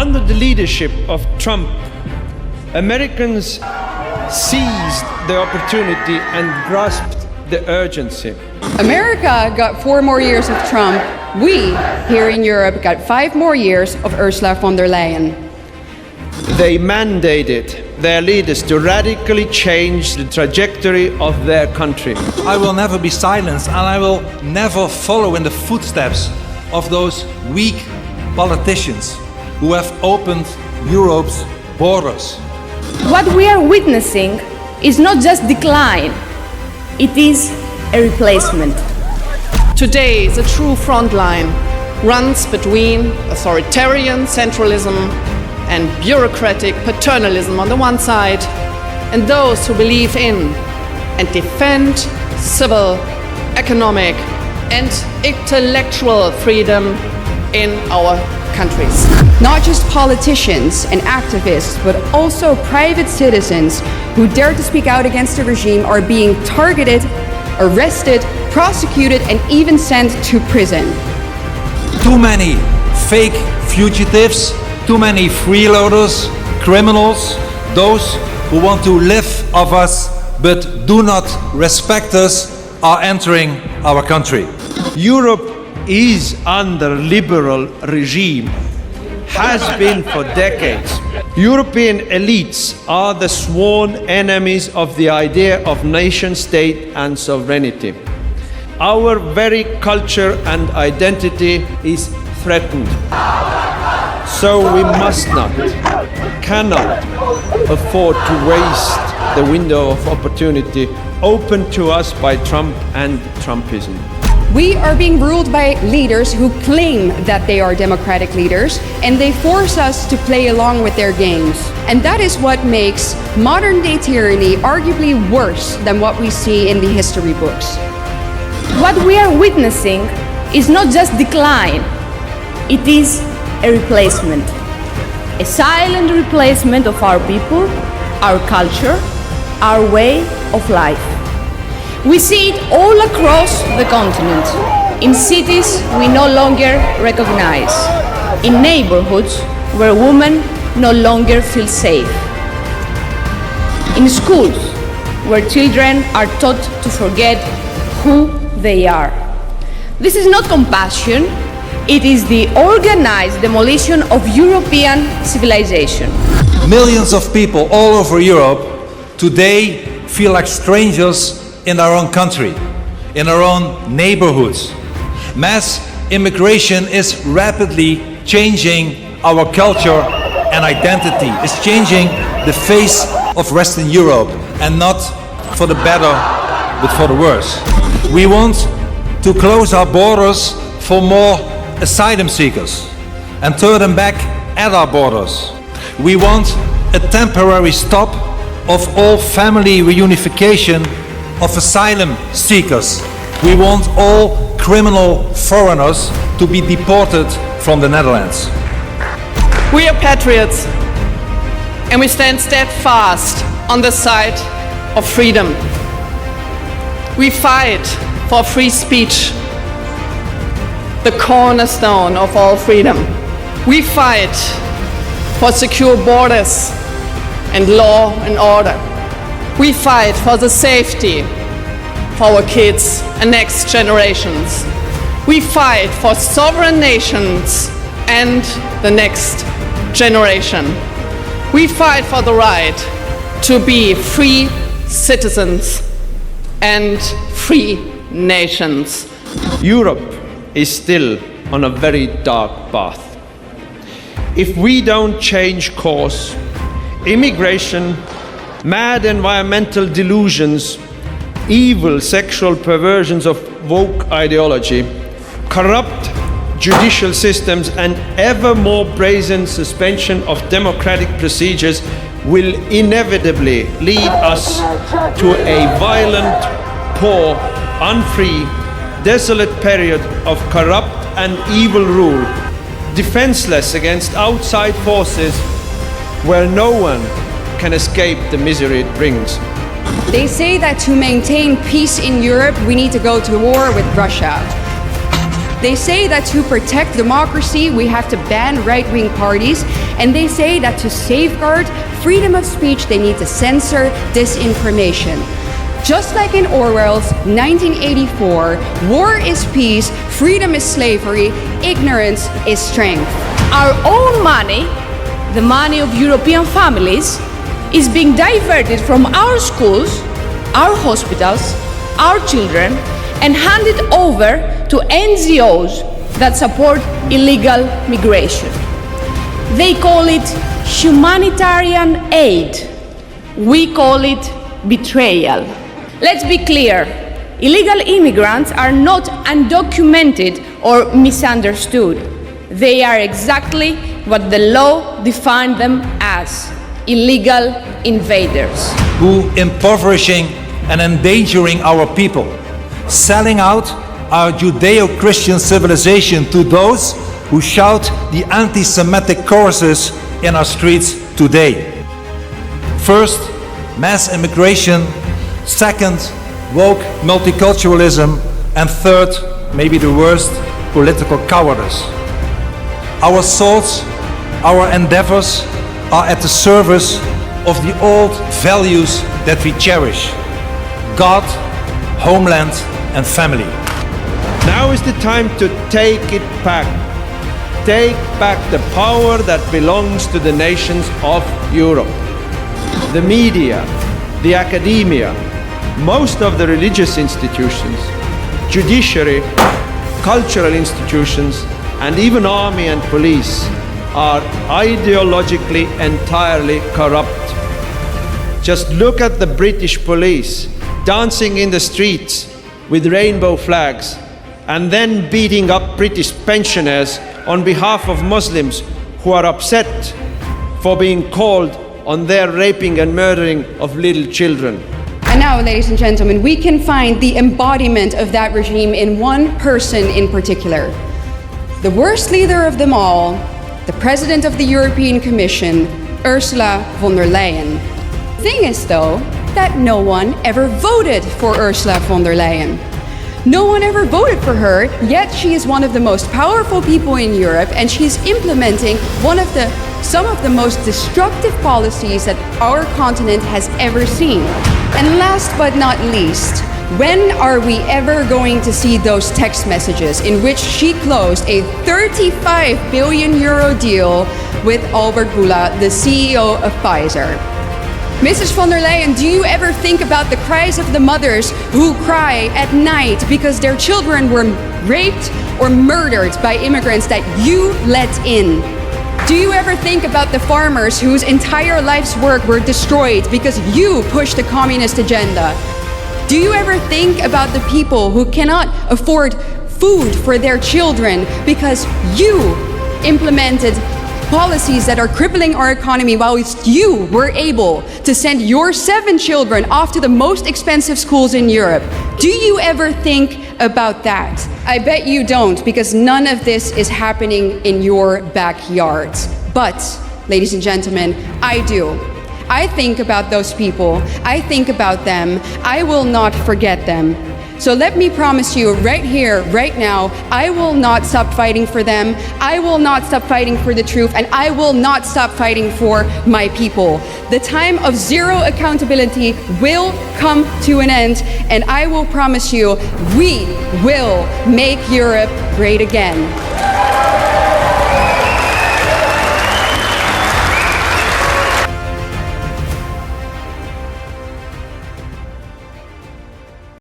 Under the leadership of Trump, Americans seized the opportunity and grasped the urgency. America got 4 more years of Trump. We, here in Europe, got 5 more years of Ursula von der Leyen. They mandated their leaders to radically change the trajectory of their country. I will never be silenced, and I will never follow in the footsteps of those weak politicians who have opened Europe's borders. What we are witnessing is not just decline, it is a replacement. Today, the true front line runs between authoritarian centralism and bureaucratic paternalism on the one side, and those who believe in and defend civil, economic, and intellectual freedom in our countries. Not just politicians and activists, but also private citizens who dare to speak out against the regime are being targeted, arrested, prosecuted, and even sent to prison. Too many fake fugitives, too many freeloaders, criminals, those who want to live off us but do not respect us are entering our country. Europe is under liberal regime, has been for decades. European elites are the sworn enemies of the idea of nation state and sovereignty. Our very culture and identity is threatened. So we must not, cannot afford to waste the window of opportunity open to us by Trump and Trumpism. We are being ruled by leaders who claim that they are democratic leaders, and they force us to play along with their games. And that is what makes modern-day tyranny arguably worse than what we see in the history books. What we are witnessing is not just decline, it is a replacement. A silent replacement of our people, our culture, our way of life. We see it all across the continent, in cities we no longer recognize, in neighborhoods where women no longer feel safe, in schools where children are taught to forget who they are. This is not compassion, it is the organized demolition of European civilization. Millions of people all over Europe today feel like strangers in our own country, in our own neighborhoods. Mass immigration is rapidly changing our culture and identity. It's changing the face of Western Europe, and not for the better, but for the worse. We want to close our borders for more asylum seekers and turn them back at our borders. We want a temporary stop of all family reunification of asylum seekers. We want all criminal foreigners to be deported from the Netherlands. We are patriots, and we stand steadfast on the side of freedom. We fight for free speech, the cornerstone of all freedom. We fight for secure borders and law and order. We fight for the safety for our kids and next generations. We fight for sovereign nations and the next generation. We fight for the right to be free citizens and free nations. Europe is still on a very dark path. If we don't change course, immigration, mad environmental delusions, evil sexual perversions of woke ideology, corrupt judicial systems, and ever more brazen suspension of democratic procedures will inevitably lead us to a violent, poor, unfree, desolate period of corrupt and evil rule, defenseless against outside forces where no one can escape the misery it brings. They say that to maintain peace in Europe, we need to go to war with Russia. They say that to protect democracy, we have to ban right-wing parties. And they say that to safeguard freedom of speech, they need to censor disinformation. Just like in Orwell's 1984, war is peace, freedom is slavery, ignorance is strength. Our own money, the money of European families, is being diverted from our schools, our hospitals, our children, and handed over to NGOs that support illegal migration. They call it humanitarian aid. We call it betrayal. Let's be clear, illegal immigrants are not undocumented or misunderstood. They are exactly what the law defined them as, illegal invaders. Who impoverishing and endangering our people, selling out our Judeo-Christian civilization to those who shout the anti-Semitic choruses in our streets today. First, mass immigration. Second, woke multiculturalism. And third, maybe the worst, political cowardice. Our thoughts, our endeavors are at the service of the old values that we cherish: God, homeland, and family. Now is the time to take it back. Take back the power that belongs to the nations of Europe. The media, the academia, most of the religious institutions, judiciary, cultural institutions, and even army and police are ideologically entirely corrupt. Just look at the British police dancing in the streets with rainbow flags and then beating up British pensioners on behalf of Muslims who are upset for being called on their raping and murdering of little children. And now, ladies and gentlemen, we can find the embodiment of that regime in one person in particular. The worst leader of them all, the President of the European Commission, Ursula von der Leyen. The thing is, though, that no one ever voted for Ursula von der Leyen. No one ever voted for her, yet she is one of the most powerful people in Europe, and she's implementing some of the most destructive policies that our continent has ever seen. And last but not least, when are we ever going to see those text messages in which she closed a 35 billion euro deal with Albert Bourla, the CEO of Pfizer? Mrs. von der Leyen, do you ever think about the cries of the mothers who cry at night because their children were raped or murdered by immigrants that you let in? Do you ever think about the farmers whose entire life's work were destroyed because you pushed the communist agenda? Do you ever think about the people who cannot afford food for their children because you implemented policies that are crippling our economy while you were able to send your 7 children off to the most expensive schools in Europe? Do you ever think about that? I bet you don't, because none of this is happening in your backyard. But, ladies and gentlemen, I do. I think about those people. I think about them. I will not forget them. So let me promise you right here, right now, I will not stop fighting for them. I will not stop fighting for the truth, and I will not stop fighting for my people. The time of zero accountability will come to an end, and I will promise you, we will make Europe great again.